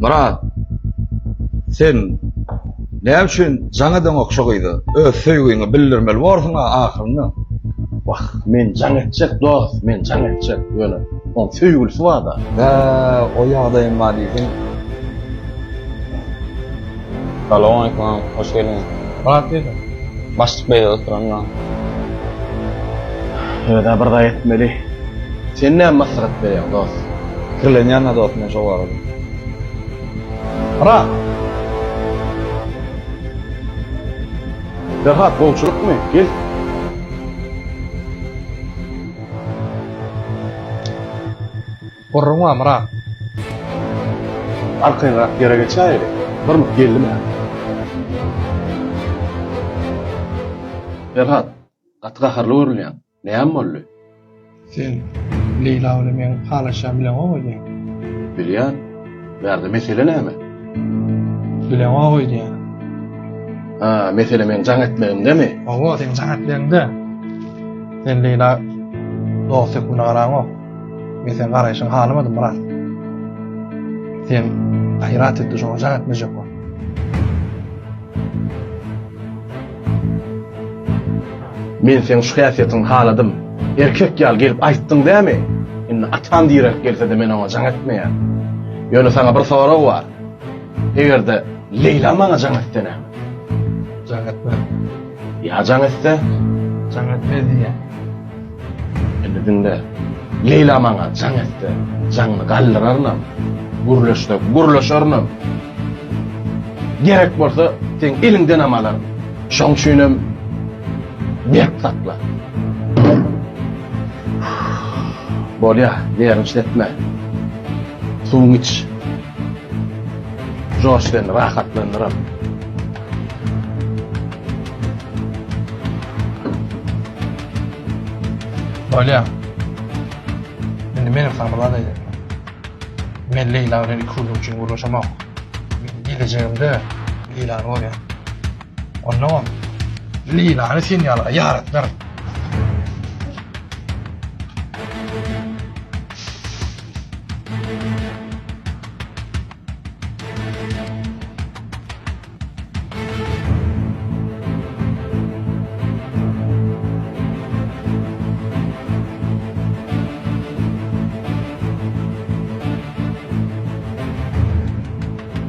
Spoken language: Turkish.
Murat, sen ne üçün janadan okşagydy? Öz söýgüňi bildirmeli bolsaň ahyryny. Bak, men jaň etjek dost, men jaň etjek ýöne. On söýgülisi bar da. Ve o ýagdaýym bar diýsin. Assalamualaikum, hoş geldiniz. Murat dedi. Başlık Bey'de oturanlar. Evet, bir da etmeli. Sen ne maslahat berýän dost? Kirlen ýanyna da otmuşa barady. Murat. Ferhat, bolçulukmy? Gel. Gurrunma Murat. Arkaňa ýere geçäýdi. Bir mut geldimi? Ferhat, gaty gaharly görülýän. Näme boldy? Sen Leyla ile men halaşa bilen oýdy. Bilýän. Bärde mesele näme? Bilen oýdy. Ha, mesele men jaň etmegimdemi? Owa sen jaňatlarynda. Sen Leyla dostu kuna garaňok. Men sen garaýşyň halymadym Murat. Sen ahirat etdi şoňa jaň etmejek bol. Men sen şu häsiýetiň haladym. Erkek ýal gelip aýtdyň dämi? Indi atan diýerek gelse de men ona jaň etmeýän. Ýöne sana bir sorag bar. Egerde Leyla maňa jaň etsene, Jaň etme. ýa jaň etse, Jaň etmedi ýa. indi dinde Leyla maňa jaň etse, jaňny gallyrarnam, gurlaşarnam. Gerek bolsa sen eliňden amalarym. Şoň üçinem bek sakla. Bolýa, ýerini işletme. Suwuň iç. Joşdan rahatlandyram. Bolýa. Indi menim samyrlada ýa. Men Leyla bilen ikuli üçin uğraşamak. Gelejegimde Leyla'ny görýän. Ondan Leyla'ny sen ýaly ýaratlar.